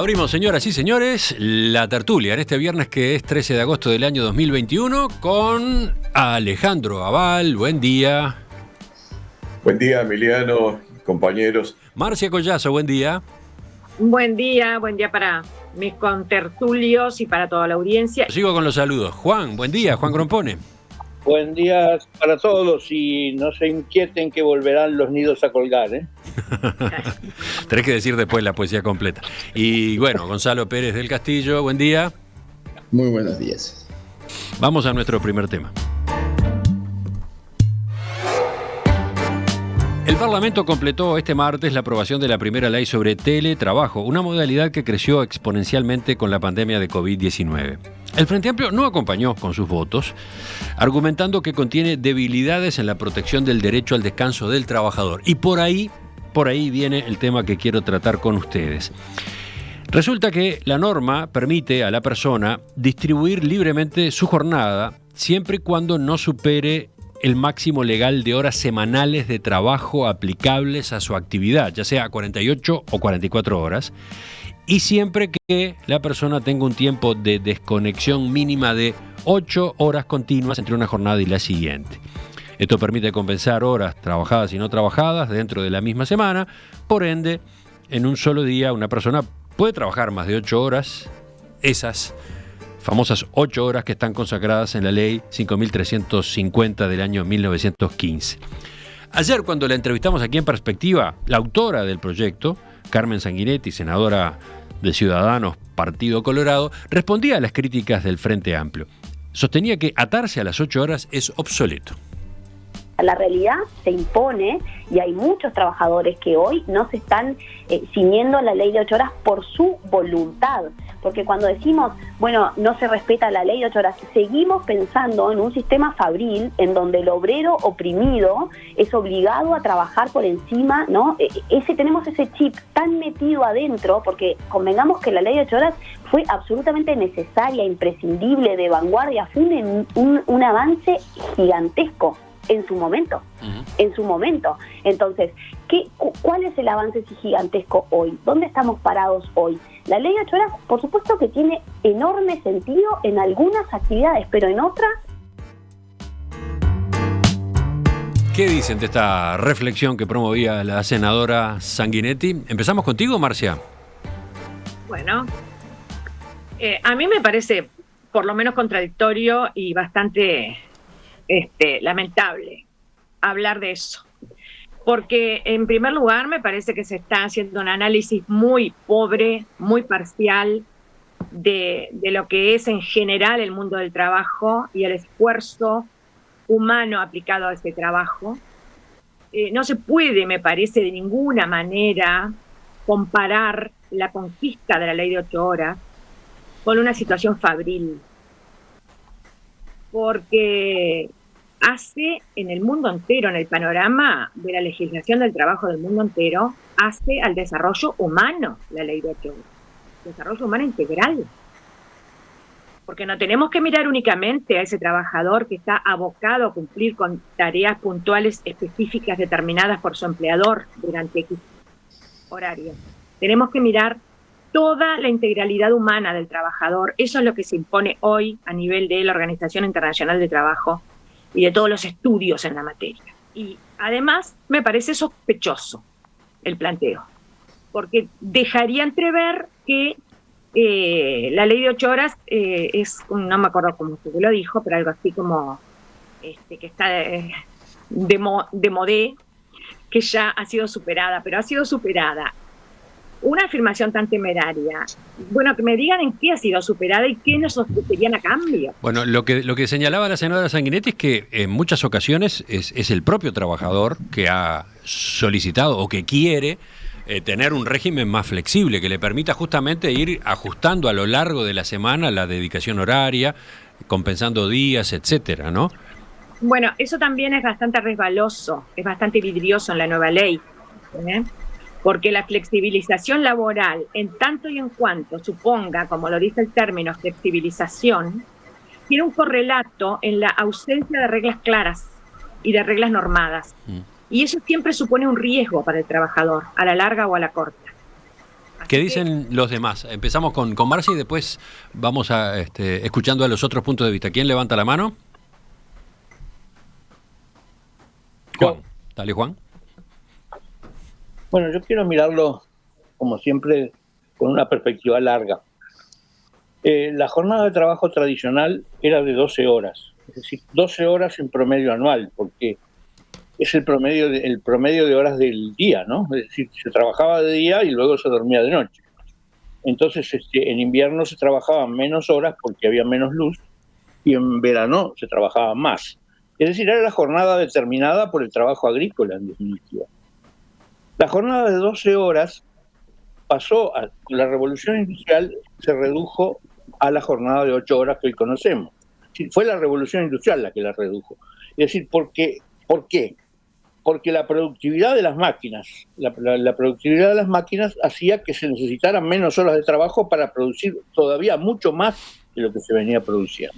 Abrimos, señoras y señores, la tertulia en este viernes que es 13 de agosto del año 2021 con Alejandro Aval. Buen día. Buen día, Emiliano, compañeros. Marcia Collazo, buen día. Buen día para mis contertulios y para toda la audiencia. Sigo con los saludos. Juan, buen día. Juan Grompone. Buen día para todos y no se inquieten que volverán los nidos a colgar, ¿eh? Tenés que decir después la poesía completa. Y bueno, Gonzalo Pérez del Castillo, buen día. Muy buenos días. Vamos a nuestro primer tema. El Parlamento completó este martes la aprobación de la primera ley sobre teletrabajo, una modalidad que creció exponencialmente con la pandemia de COVID-19. El Frente Amplio no acompañó con sus votos, argumentando que contiene debilidades en la protección del derecho al descanso del trabajador. Y por ahí viene el tema que quiero tratar con ustedes. Resulta que la norma permite a la persona distribuir libremente su jornada siempre y cuando no supere el máximo legal de horas semanales de trabajo aplicables a su actividad, ya sea 48 o 44 horas, y siempre que la persona tenga un tiempo de desconexión mínima de 8 horas continuas entre una jornada y la siguiente. Esto permite compensar horas trabajadas y no trabajadas dentro de la misma semana. Por ende, en un solo día una persona puede trabajar más de 8 horas, esas famosas 8 horas que están consagradas en la ley 5.350 del año 1915. Ayer, cuando la entrevistamos aquí en Perspectiva, la autora del proyecto, Carmen Sanguinetti, senadora de Ciudadanos, Partido Colorado, respondía a las críticas del Frente Amplio. Sostenía que atarse a las 8 horas es obsoleto. La realidad se impone y hay muchos trabajadores que hoy no se están ciñendo a la ley de 8 horas por su voluntad. Porque cuando decimos, bueno, no se respeta la ley de 8 horas, seguimos pensando en un sistema fabril en donde el obrero oprimido es obligado a trabajar por encima, ¿no? Tenemos ese chip tan metido adentro, porque convengamos que la ley de 8 horas fue absolutamente necesaria, imprescindible, de vanguardia, fue un avance gigantesco. En su momento. Entonces, ¿cuál es el avance gigantesco hoy? ¿Dónde estamos parados hoy? La ley de 8 horas, por supuesto que tiene enorme sentido en algunas actividades, pero en otras... ¿Qué dicen de esta reflexión que promovía la senadora Sanguinetti? ¿Empezamos contigo, Marcia? Bueno, a mí me parece por lo menos contradictorio y bastante... lamentable hablar de eso, porque en primer lugar me parece que se está haciendo un análisis muy pobre, muy parcial de lo que es en general el mundo del trabajo y el esfuerzo humano aplicado a ese trabajo. No se puede, me parece, de ninguna manera comparar la conquista de la ley de 8 horas con una situación fabril, porque hace en el mundo entero, en el panorama de la legislación del trabajo del mundo entero, hace al desarrollo humano la ley de 8 horas, desarrollo humano integral. Porque no tenemos que mirar únicamente a ese trabajador que está abocado a cumplir con tareas puntuales específicas determinadas por su empleador durante X horario. Tenemos que mirar toda la integralidad humana del trabajador. Eso es lo que se impone hoy a nivel de la Organización Internacional de Trabajo y de todos los estudios en la materia. Y además me parece sospechoso el planteo, porque dejaría entrever que la ley de 8 horas es, no me acuerdo cómo se lo dijo, pero algo así como que está de modé, que ya ha sido superada, pero ha sido superada. Una afirmación tan temeraria. Bueno, que me digan en qué ha sido superada y qué nos ofrecerían a cambio. Bueno, lo que señalaba la senadora Sanguinetti es que en muchas ocasiones es el propio trabajador que ha solicitado o que quiere tener un régimen más flexible, que le permita justamente ir ajustando a lo largo de la semana la dedicación horaria, compensando días, etcétera, ¿no? Bueno, eso también es bastante resbaloso, es bastante vidrioso en la nueva ley, ¿eh? Porque la flexibilización laboral, en tanto y en cuanto suponga, como lo dice el término, flexibilización, tiene un correlato en la ausencia de reglas claras y de reglas normadas. Y eso siempre supone un riesgo para el trabajador, a la larga o a la corta. ¿Qué dicen los demás? Empezamos con Marcia y después vamos a escuchando a los otros puntos de vista. ¿Quién levanta la mano? Juan. Dale, Juan. Bueno, yo quiero mirarlo, como siempre, con una perspectiva larga. La jornada de trabajo tradicional era de 12 horas, es decir, 12 horas en promedio anual, porque es el promedio de horas del día, ¿no? Es decir, se trabajaba de día y luego se dormía de noche. Entonces, en invierno se trabajaban menos horas porque había menos luz y en verano se trabajaba más. Es decir, era la jornada determinada por el trabajo agrícola, en definitiva. La jornada de 12 horas pasó a la revolución industrial, se redujo a la jornada de 8 horas que hoy conocemos. Fue la revolución industrial la que la redujo. Es decir, ¿por qué? Porque la productividad de las máquinas, la productividad de las máquinas hacía que se necesitaran menos horas de trabajo para producir todavía mucho más de lo que se venía produciendo.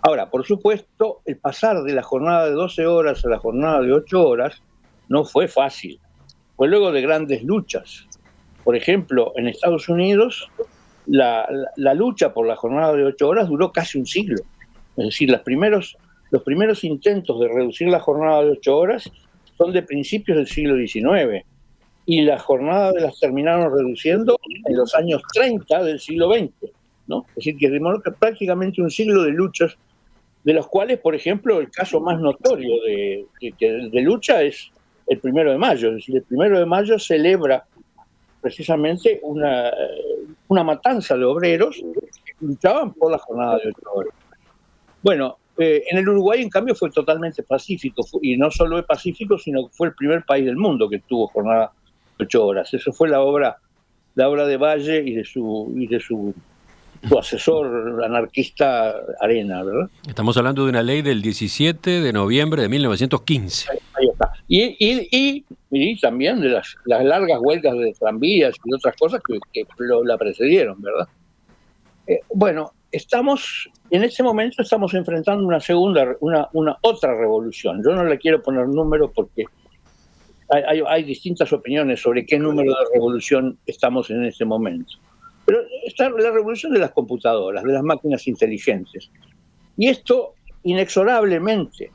Ahora, por supuesto, el pasar de la jornada de 12 horas a la jornada de 8 horas no fue fácil. Fue luego de grandes luchas. Por ejemplo, en Estados Unidos, la lucha por la jornada de 8 horas duró casi un siglo. Es decir, los primeros intentos de reducir la jornada de 8 horas son de principios del siglo XIX. Y las jornadas las terminaron reduciendo en los años 30 del siglo XX, ¿no? Es decir, que demoró prácticamente un siglo de luchas, de los cuales, por ejemplo, el caso más notorio de lucha es el 1 de mayo. Es decir, el 1 de mayo celebra precisamente una matanza de obreros que luchaban por la jornada de 8 horas. Bueno, en el Uruguay, en cambio, fue totalmente pacífico, y no solo es pacífico, sino que fue el primer país del mundo que tuvo jornada de 8 horas. Eso fue la obra de Valle y de su asesor anarquista Arena, ¿verdad? Estamos hablando de una ley del 17 de noviembre de 1915. Ahí está. Y también de las largas huelgas de tranvías y otras cosas que la precedieron, ¿verdad? Bueno, en este momento estamos enfrentando una otra revolución. Yo no le quiero poner números porque hay distintas opiniones sobre qué número de revolución estamos en este momento. Pero está la revolución de las computadoras, de las máquinas inteligentes. Y esto inexorablemente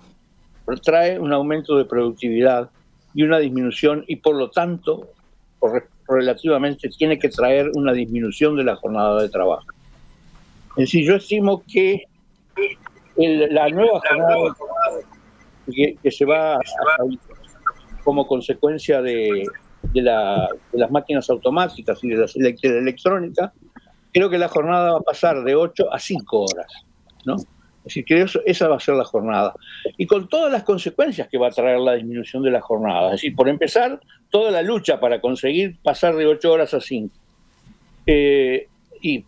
trae un aumento de productividad y una disminución, y por lo tanto, relativamente, tiene que traer una disminución de la jornada de trabajo. Es decir, yo estimo que la nueva jornada que se va a como consecuencia de las máquinas automáticas y de la electrónica, creo que la jornada va a pasar de 8 a 5 horas, ¿no? Es decir, que esa va a ser la jornada. Y con todas las consecuencias que va a traer la disminución de la jornada. Es decir, por empezar, toda la lucha para conseguir pasar de 8 horas a 5. Y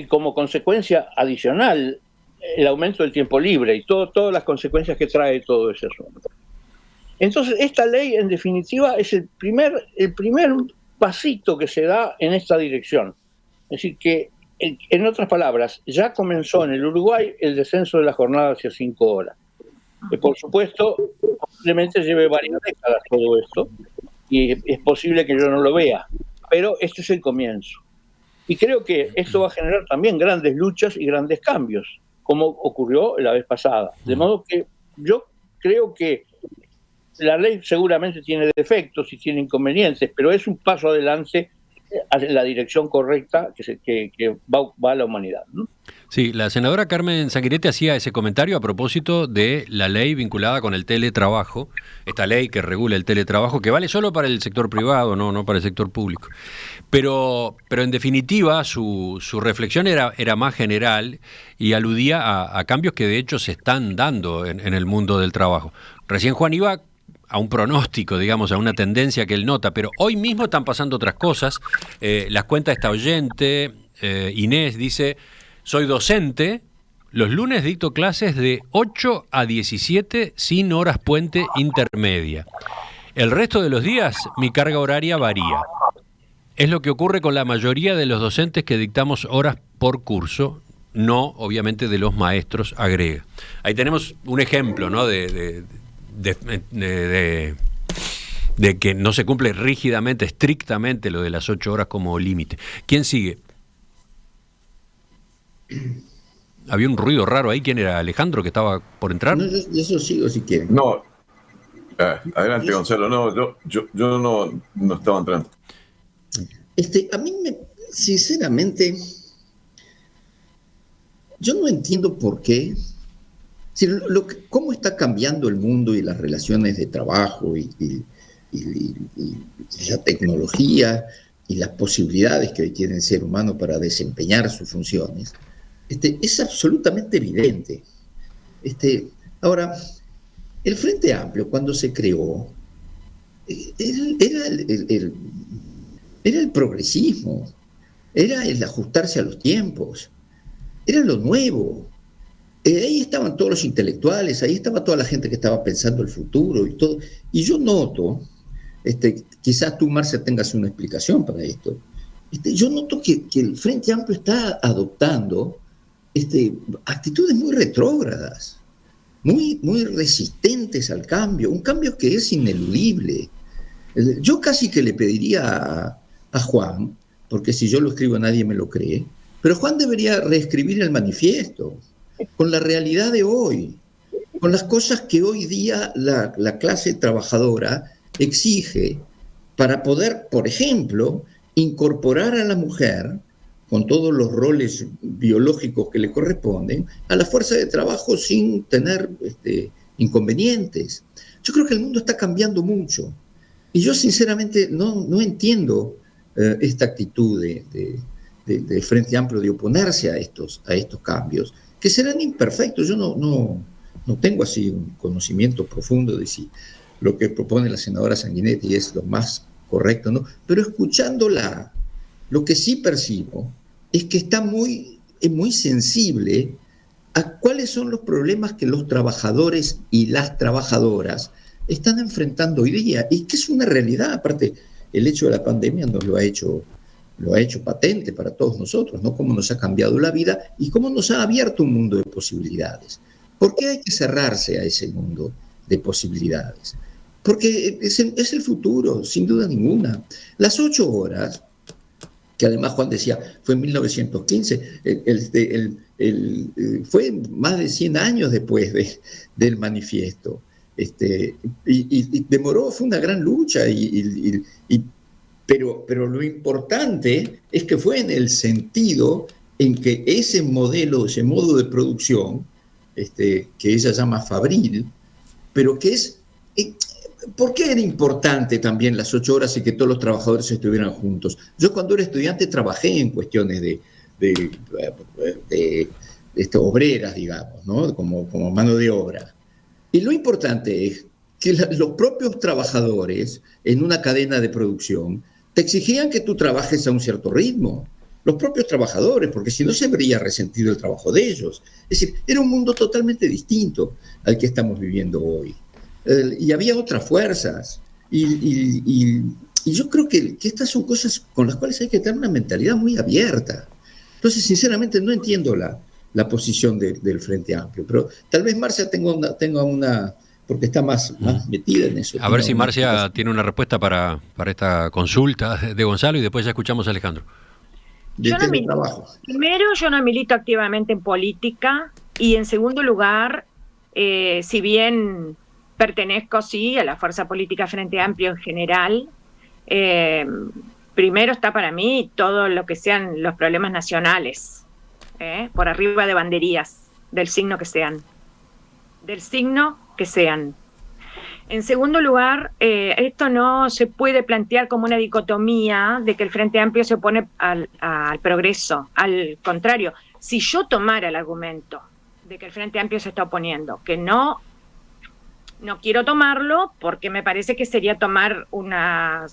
como consecuencia adicional, el aumento del tiempo libre y todas las consecuencias que trae todo ese asunto. Entonces, esta ley, en definitiva, es el primer pasito que se da en esta dirección. Es decir, que, en otras palabras, ya comenzó en el Uruguay el descenso de la jornada hacia 5 horas. Que, por supuesto, posiblemente lleve varias décadas todo esto, y es posible que yo no lo vea, pero este es el comienzo. Y creo que esto va a generar también grandes luchas y grandes cambios, como ocurrió la vez pasada. De modo que yo creo que la ley seguramente tiene defectos y tiene inconvenientes, pero es un paso adelante en la dirección correcta que va a la humanidad, ¿no? Sí, la senadora Carmen Sanguinetti hacía ese comentario a propósito de la ley vinculada con el teletrabajo, esta ley que regula el teletrabajo, que vale solo para el sector privado, no para el sector público. Pero en definitiva su reflexión era más general y aludía a cambios que de hecho se están dando en el mundo del trabajo. Recién Juan iba a un pronóstico, digamos, a una tendencia que él nota, pero hoy mismo están pasando otras cosas. Las cuentas de esta oyente, Inés, dice: soy docente, los lunes dicto clases de 8 a 17 sin horas puente intermedia. El resto de los días mi carga horaria varía. Es lo que ocurre con la mayoría de los docentes que dictamos horas por curso, no, obviamente, de los maestros, agrega. Ahí tenemos un ejemplo, ¿no?, de de que no se cumple rígidamente, estrictamente lo de las 8 horas como límite. ¿Quién sigue? Había un ruido raro ahí. ¿Quién era? ¿Alejandro, que estaba por entrar? No, yo sigo si quieren. No, adelante, Gonzalo. No, yo no estaba entrando. A mí, sinceramente, yo no entiendo por qué. Cómo está cambiando el mundo y las relaciones de trabajo y la tecnología y las posibilidades que hoy tiene el ser humano para desempeñar sus funciones, es absolutamente evidente. Ahora, el Frente Amplio, cuando se creó, era el progresismo, era el ajustarse a los tiempos, era lo nuevo. Ahí estaban todos los intelectuales, ahí estaba toda la gente que estaba pensando el futuro y todo. Y yo noto, quizás tú, Marcia, tengas una explicación para esto. Yo noto que el Frente Amplio está adoptando actitudes muy retrógradas, muy resistentes al cambio, un cambio que es ineludible. Yo casi que le pediría a Juan, porque si yo lo escribo nadie me lo cree, pero Juan debería reescribir el manifiesto con la realidad de hoy, con las cosas que hoy día la clase trabajadora exige para poder, por ejemplo, incorporar a la mujer, con todos los roles biológicos que le corresponden, a la fuerza de trabajo sin tener inconvenientes. Yo creo que el mundo está cambiando mucho. Y yo sinceramente no entiendo esta actitud de Frente Amplio de oponerse a estos cambios, que serán imperfectos. Yo no tengo así un conocimiento profundo de si lo que propone la senadora Sanguinetti es lo más correcto, ¿no? Pero escuchándola, lo que sí percibo es que está muy sensible a cuáles son los problemas que los trabajadores y las trabajadoras están enfrentando hoy día, y que es una realidad. Aparte, el hecho de la pandemia nos lo ha hecho patente para todos nosotros, ¿no? Cómo nos ha cambiado la vida y cómo nos ha abierto un mundo de posibilidades. ¿Por qué hay que cerrarse a ese mundo de posibilidades? Porque es el futuro, sin duda ninguna. Las 8 horas, que además Juan decía, fue en 1915, fue más de 100 años después del manifiesto. Y demoró, fue una gran lucha, pero lo importante es que fue en el sentido en que ese modelo, ese modo de producción, que ella llama fabril, pero que es... ¿Por qué era importante también las 8 horas y que todos los trabajadores estuvieran juntos? Yo cuando era estudiante trabajé en cuestiones de obreras, digamos, ¿no? Como mano de obra. Y lo importante es que los propios trabajadores en una cadena de producción te exigían que tú trabajes a un cierto ritmo. Los propios trabajadores, porque si no se habría resentido el trabajo de ellos. Es decir, era un mundo totalmente distinto al que estamos viviendo hoy. Y había otras fuerzas. Y yo creo que estas son cosas con las cuales hay que tener una mentalidad muy abierta. Entonces, sinceramente, no entiendo la posición del Frente Amplio. Pero tal vez Marcia tenga una porque está más metida en eso. A ver si Marcia tiene una respuesta para esta consulta de Gonzalo, y después ya escuchamos a Alejandro. Primero, yo no milito activamente en política, y en segundo lugar, si bien pertenezco, sí, a la fuerza política Frente Amplio en general, primero está para mí todo lo que sean los problemas nacionales, por arriba de banderías, del signo que sean. En segundo lugar, esto no se puede plantear como una dicotomía de que el Frente Amplio se opone al progreso. Al contrario, si yo tomara el argumento de que el Frente Amplio se está oponiendo, que no quiero tomarlo porque me parece que sería tomar una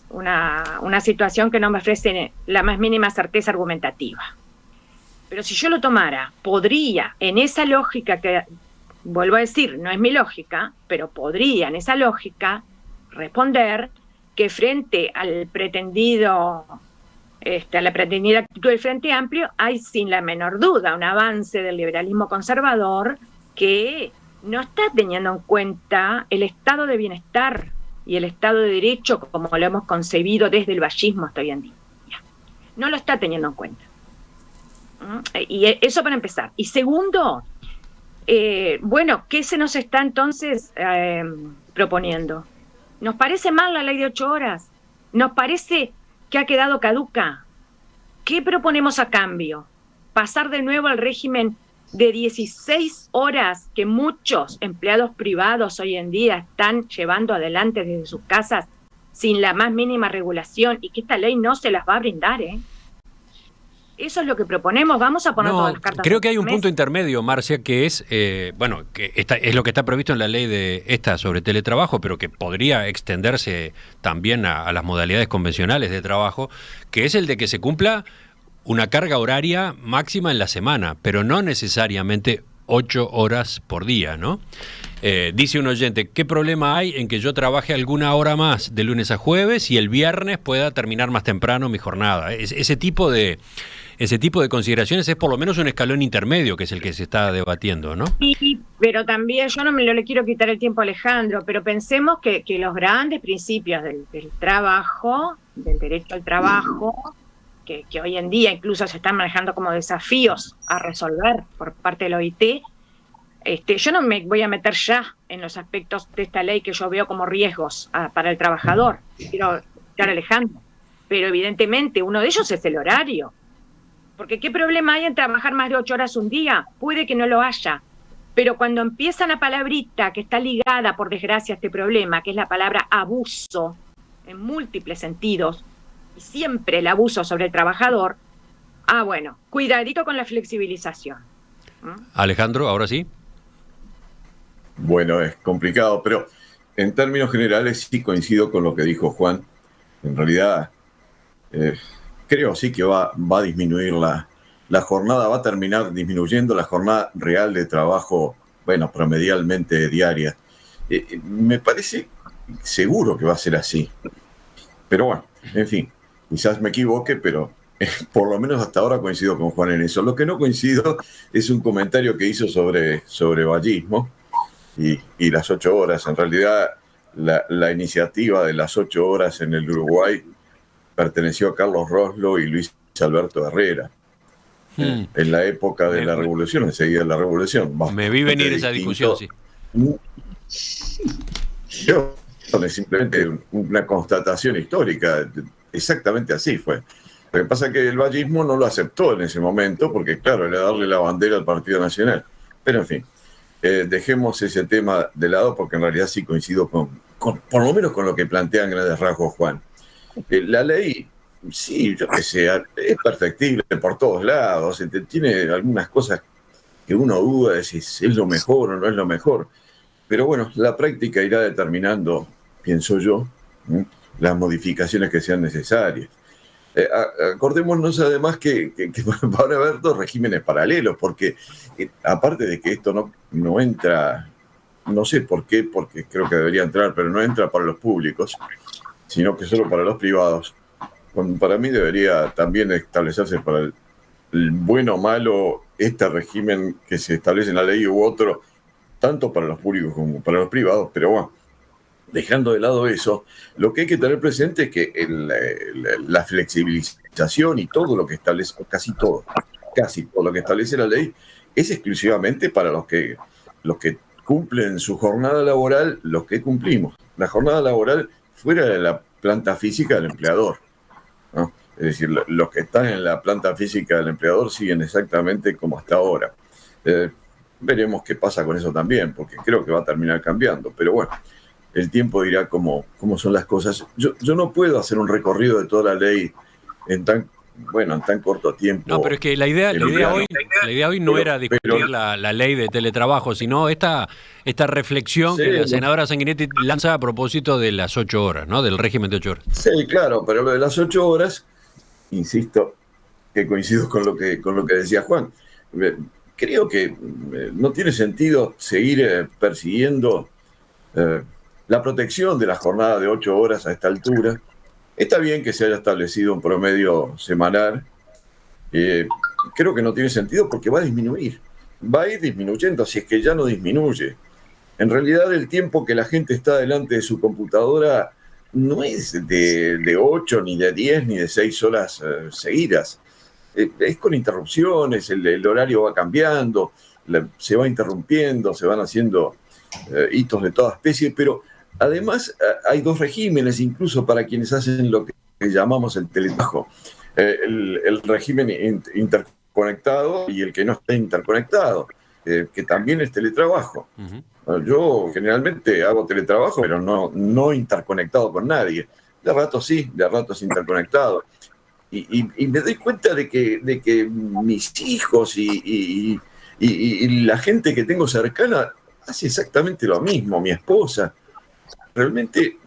situación que no me ofrece la más mínima certeza argumentativa. Pero si yo lo tomara, podría, en esa lógica que, vuelvo a decir, no es mi lógica, pero podría en esa lógica responder que frente al pretendido, a la pretendida actitud del Frente Amplio, hay sin la menor duda un avance del liberalismo conservador que no está teniendo en cuenta el estado de bienestar y el Estado de Derecho como lo hemos concebido desde el vallismo hasta hoy en día. No lo está teniendo en cuenta. Y eso para empezar. Y segundo, bueno, ¿qué se nos está entonces proponiendo? ¿Nos parece mal la ley de 8 horas? ¿Nos parece que ha quedado caduca? ¿Qué proponemos a cambio? ¿Pasar de nuevo al régimen de 16 horas que muchos empleados privados hoy en día están llevando adelante desde sus casas sin la más mínima regulación y que esta ley no se las va a brindar, ¿eh? Eso es lo que proponemos. Vamos a poner todas las cartas. Creo que hay un punto intermedio, Marcia, que es, que es lo que está previsto en la ley sobre teletrabajo, pero que podría extenderse también a las modalidades convencionales de trabajo, que es el de que se cumpla una carga horaria máxima en la semana, pero no necesariamente 8 horas por día, ¿no? Dice un oyente, ¿qué problema hay en que yo trabaje alguna hora más de lunes a jueves y el viernes pueda terminar más temprano mi jornada? Ese tipo de consideraciones es por lo menos un escalón intermedio, que es el que se está debatiendo, ¿no? Sí, pero también yo no le quiero quitar el tiempo a Alejandro, pero pensemos que los grandes principios del trabajo, del derecho al trabajo, que hoy en día incluso se están manejando como desafíos a resolver por parte de la OIT, yo no me voy a meter ya en los aspectos de esta ley que yo veo como riesgos para el trabajador. Quiero escuchar a Alejandro, pero evidentemente uno de ellos es el horario. Porque ¿qué problema hay en trabajar más de 8 horas un día? Puede que no lo haya. Pero cuando empieza una palabrita que está ligada, por desgracia, a este problema, que es la palabra abuso, en múltiples sentidos, y siempre el abuso sobre el trabajador, bueno, cuidadito con la flexibilización. Alejandro, ahora sí. Bueno, es complicado, pero en términos generales sí coincido con lo que dijo Juan. En realidad, creo sí que va a disminuir la jornada, va a terminar disminuyendo la jornada real de trabajo, bueno, promedialmente diaria. Me parece seguro que va a ser así. Pero bueno, en fin, quizás me equivoque, pero por lo menos hasta ahora coincido con Juan en eso. Lo que no coincido es un comentario que hizo sobre vallismo y las 8 horas. En realidad, la iniciativa de las 8 horas en el Uruguay perteneció a Carlos Roslo y Luis Alberto Herrera. En la época de la Revolución, enseguida de la Revolución. Me vi venir esa discusión, sí. Es simplemente una constatación histórica. Exactamente así fue. Lo que pasa es que el vallismo no lo aceptó en ese momento, porque claro, era darle la bandera al Partido Nacional. Pero en fin, dejemos ese tema de lado, porque en realidad sí coincido por lo menos con lo que plantean grandes rasgos Juan. La ley, sí, yo que sé, es perfectible por todos lados, tiene algunas cosas que uno duda de si es lo mejor o no es lo mejor. Pero bueno, la práctica irá determinando, pienso yo, las modificaciones que sean necesarias. Acordémonos además que van a haber 2 regímenes paralelos, porque aparte de que esto no entra, no sé por qué, porque creo que debería entrar, pero no entra para los públicos, sino que solo para los privados. Para mí debería también establecerse para el bueno o malo este régimen que se establece en la ley u otro, tanto para los públicos como para los privados, pero bueno, dejando de lado eso, lo que hay que tener presente es que la flexibilización y todo lo que establece, casi todo lo que establece la ley es exclusivamente para los que cumplen su jornada laboral, los que cumplimos. La jornada laboral fuera de la planta física del empleador, ¿no? Es decir, los que están en la planta física del empleador siguen exactamente como hasta ahora. Veremos qué pasa con eso también, porque creo que va a terminar cambiando. Pero bueno, el tiempo dirá cómo son las cosas. Yo no puedo hacer un recorrido de toda la ley en tan corto tiempo. No, pero es que la idea hoy no era discutir la ley de teletrabajo, sino esta reflexión que la senadora Sanguinetti lanza a propósito de las 8 horas, ¿no? Del régimen de 8 horas. Sí, claro, pero lo de las 8 horas, insisto, que coincido con lo que decía Juan. Creo que no tiene sentido seguir persiguiendo la protección de la jornada de 8 horas a esta altura. Está bien que se haya establecido un promedio semanal. Creo que no tiene sentido porque va a disminuir. Va a ir disminuyendo, si es que ya no disminuye. En realidad el tiempo que la gente está delante de su computadora no es de 8, ni de 10, ni de 6 horas seguidas. Es con interrupciones, el horario va cambiando, se va interrumpiendo, se van haciendo hitos de toda especie, pero además hay dos regímenes, incluso para quienes hacen lo que llamamos el teletrabajo. El régimen interconectado y el que no está interconectado, que también es teletrabajo. Uh-huh. Yo generalmente hago teletrabajo, pero no interconectado con nadie. De rato sí, de ratos interconectado. Y me doy cuenta de que mis hijos y la gente que tengo cercana hace exactamente lo mismo, mi esposa. Realmente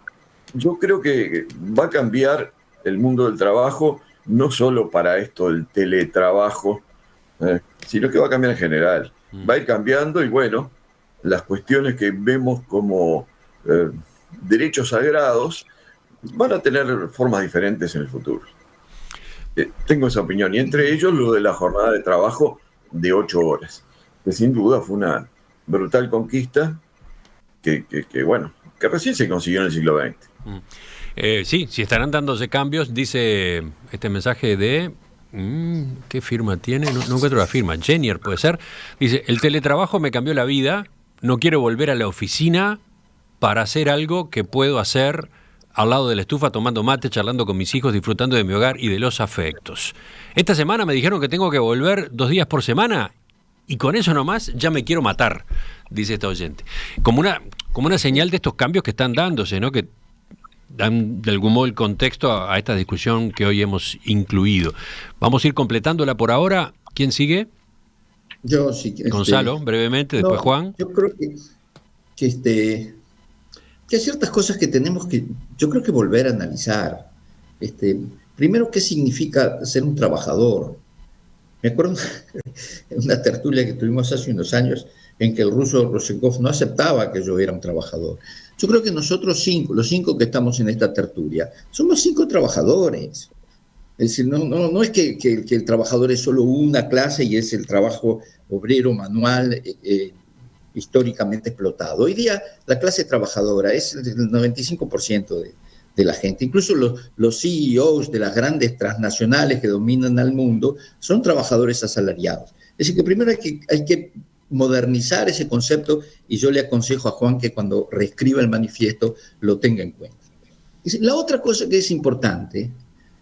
yo creo que va a cambiar el mundo del trabajo, no solo para esto del teletrabajo, sino que va a cambiar en general. Va a ir cambiando y bueno, las cuestiones que vemos como derechos sagrados van a tener formas diferentes en el futuro. Tengo esa opinión, y entre ellos lo de la jornada de trabajo de 8 horas, que sin duda fue una brutal conquista que recién se consiguió en el siglo XX. Sí, si estarán dándose cambios, dice este mensaje de... ¿qué firma tiene? No encuentro la firma. Genier, puede ser. Dice, el teletrabajo me cambió la vida, no quiero volver a la oficina para hacer algo que puedo hacer al lado de la estufa, tomando mate, charlando con mis hijos, disfrutando de mi hogar y de los afectos. Esta semana me dijeron que tengo que volver 2 días por semana y con eso nomás ya me quiero matar, dice esta oyente. Como una señal de estos cambios que están dándose, ¿no? Que dan de algún modo el contexto a esta discusión que hoy hemos incluido. Vamos a ir completándola por ahora. ¿Quién sigue? Yo sí. Gonzalo, brevemente, después Juan. Yo creo que hay ciertas cosas que tenemos que, yo creo que volver a analizar. Primero, ¿qué significa ser un trabajador? Me acuerdo en una tertulia que tuvimos hace unos años en que el ruso Rosenkov no aceptaba que yo era un trabajador. Yo creo que nosotros los 5 que estamos en esta tertulia, somos 5 trabajadores. Es decir, no es que el trabajador es solo una clase y es el trabajo obrero, manual, históricamente explotado. Hoy día la clase trabajadora es el 95% de la gente. Incluso los CEOs de las grandes transnacionales que dominan al mundo son trabajadores asalariados. Es decir, que primero hay que modernizar ese concepto, y yo le aconsejo a Juan que cuando reescriba el manifiesto lo tenga en cuenta. La otra cosa que es importante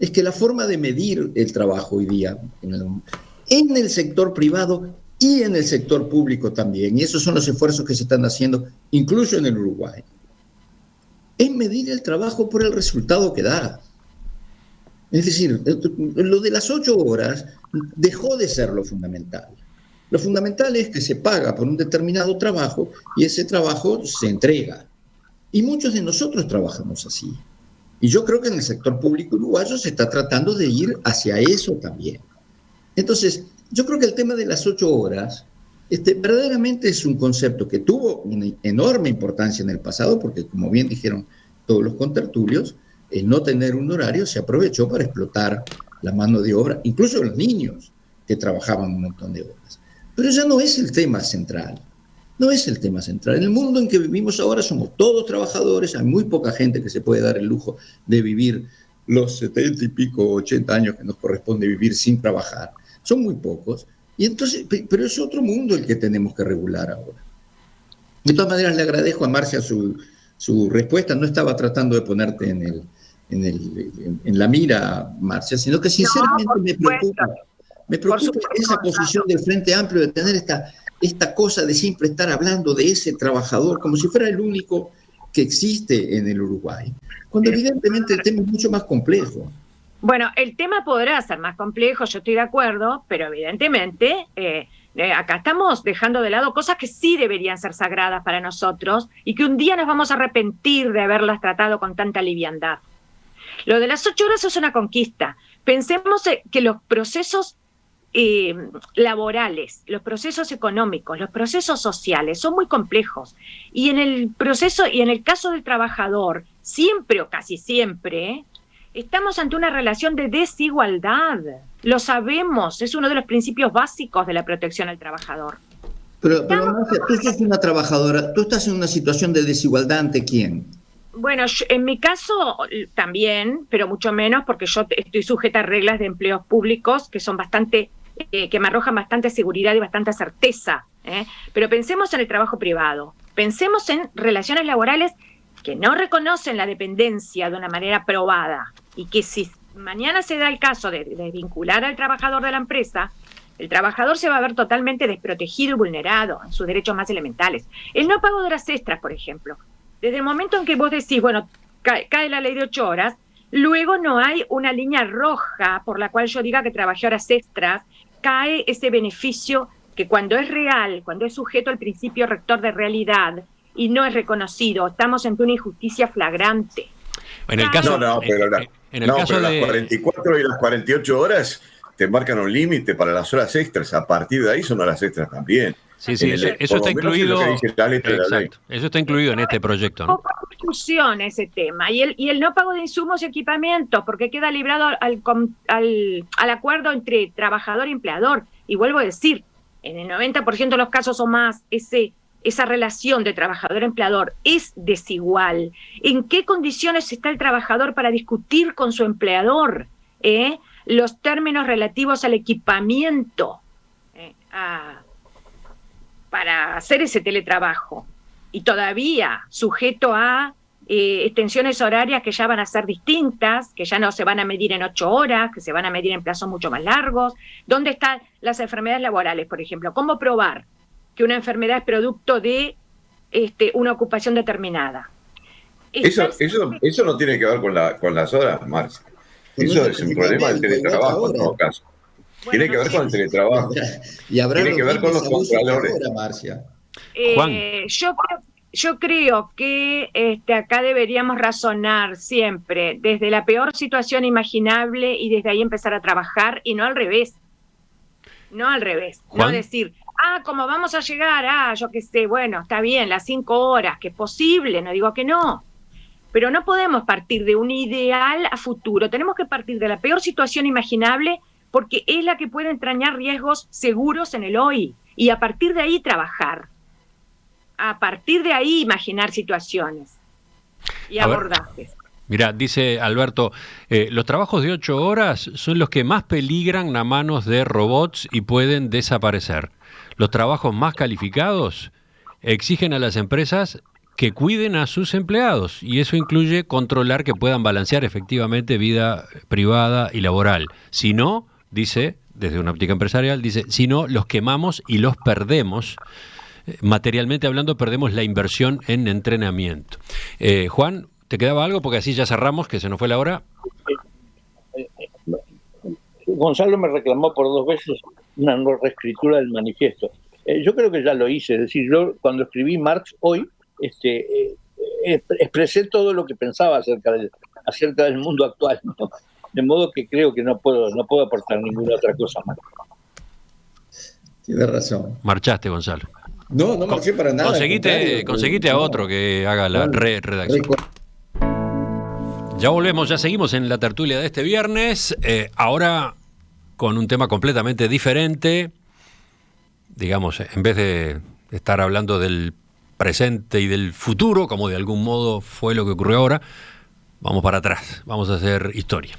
es que la forma de medir el trabajo hoy día en el sector privado y en el sector público también, y esos son los esfuerzos que se están haciendo incluso en el Uruguay, es medir el trabajo por el resultado que da. Es decir, lo de las 8 horas dejó de ser lo fundamental. Lo fundamental es que se paga por un determinado trabajo y ese trabajo se entrega. Y muchos de nosotros trabajamos así. Y yo creo que en el sector público uruguayo se está tratando de ir hacia eso también. Entonces, yo creo que el tema de las 8 horas verdaderamente es un concepto que tuvo una enorme importancia en el pasado, porque como bien dijeron todos los contertulios, el no tener un horario se aprovechó para explotar la mano de obra, incluso los niños que trabajaban un montón de horas. Pero ya no es el tema central. No es el tema central. En el mundo en que vivimos ahora somos todos trabajadores, hay muy poca gente que se puede dar el lujo de vivir los 70 y pico, 80 años que nos corresponde vivir sin trabajar. Son muy pocos. Y entonces, pero es otro mundo el que tenemos que regular ahora. De todas maneras, le agradezco a Marcia su respuesta. No estaba tratando de ponerte en la mira, Marcia, sino que sinceramente me preocupa esa posición del Frente Amplio de tener esta cosa de siempre estar hablando de ese trabajador como si fuera el único que existe en el Uruguay, cuando evidentemente el tema es mucho más complejo. Bueno, el tema podrá ser más complejo, yo estoy de acuerdo, pero evidentemente acá estamos dejando de lado cosas que sí deberían ser sagradas para nosotros y que un día nos vamos a arrepentir de haberlas tratado con tanta liviandad. Lo de las 8 horas es una conquista. Pensemos que los procesos laborales, los procesos económicos, los procesos sociales son muy complejos, y en el proceso y en el caso del trabajador siempre o casi siempre estamos ante una relación de desigualdad. Lo sabemos, es uno de los principios básicos de la protección al trabajador. Pero Marcia, tú sos una trabajadora, tú estás en una situación de desigualdad ante quién. Bueno, en mi caso también, pero mucho menos porque yo estoy sujeta a reglas de empleos públicos que son bastante, que me arrojan bastante seguridad y bastante certeza. Pero pensemos en el trabajo privado, pensemos en relaciones laborales que no reconocen la dependencia de una manera probada y que si mañana se da el caso de vincular al trabajador de la empresa, el trabajador se va a ver totalmente desprotegido y vulnerado en sus derechos más elementales. El no pago de horas extras, por ejemplo. Desde el momento en que vos decís, bueno, cae la ley de 8 horas, luego no hay una línea roja por la cual yo diga que trabajé horas extras, cae ese beneficio que cuando es real, cuando es sujeto al principio rector de realidad y no es reconocido, estamos ante una injusticia flagrante. En el caso, pero las 44 y las 48 horas te marcan un límite para las horas extras. A partir de ahí son horas extras también. Sí, eso está incluido. Exacto. Eso está incluido en este proyecto, ¿no? Poca discusión ese tema. Y el no pago de insumos y equipamientos, porque queda librado al acuerdo entre trabajador y empleador. Y vuelvo a decir, en el 90% de los casos o más, esa relación de trabajador-empleador es desigual. ¿En qué condiciones está el trabajador para discutir con su empleador los términos relativos al equipamiento para hacer ese teletrabajo? Y todavía sujeto a extensiones horarias que ya van a ser distintas, que ya no se van a medir en 8 horas, que se van a medir en plazos mucho más largos. ¿Dónde están las enfermedades laborales, por ejemplo? ¿Cómo probar que una enfermedad es producto de una ocupación determinada? Eso no tiene que ver con las horas, Marcia. Eso es un problema del teletrabajo en todo caso. Bueno, tiene que ver con el teletrabajo. Y habrá tiene que ver con los contralores. Marcia. Juan. Yo creo que acá deberíamos razonar siempre desde la peor situación imaginable y desde ahí empezar a trabajar y no al revés. No al revés. ¿Juan? No decir, ¿cómo vamos a llegar? Yo qué sé, bueno, está bien, las 5 horas, que es posible, no digo que no. Pero no podemos partir de un ideal a futuro. Tenemos que partir de la peor situación imaginable porque es la que puede entrañar riesgos seguros en el hoy. Y a partir de ahí trabajar. A partir de ahí imaginar situaciones y abordajes. Mira, dice Alberto, los trabajos de 8 horas son los que más peligran a manos de robots y pueden desaparecer. Los trabajos más calificados exigen a las empresas que cuiden a sus empleados y eso incluye controlar que puedan balancear efectivamente vida privada y laboral. Si no, dice, desde una óptica empresarial, dice, si no, los quemamos y los perdemos. Materialmente hablando, perdemos la inversión en entrenamiento. Juan, ¿te quedaba algo? Porque así ya cerramos, que se nos fue la hora. Gonzalo me reclamó por 2 veces una reescritura del manifiesto. Yo creo que ya lo hice, es decir, yo cuando escribí Marx hoy, expresé todo lo que pensaba acerca del mundo actual, ¿no? De modo que creo que no puedo aportar ninguna otra cosa más. Tienes razón. Marchaste, Gonzalo. No marché para nada. Conseguite a otro que haga la redacción. Ya volvemos, ya seguimos en la tertulia de este viernes, ahora con un tema completamente diferente. Digamos, en vez de estar hablando del presente y del futuro, como de algún modo fue lo que ocurrió ahora, vamos para atrás, vamos a hacer historia.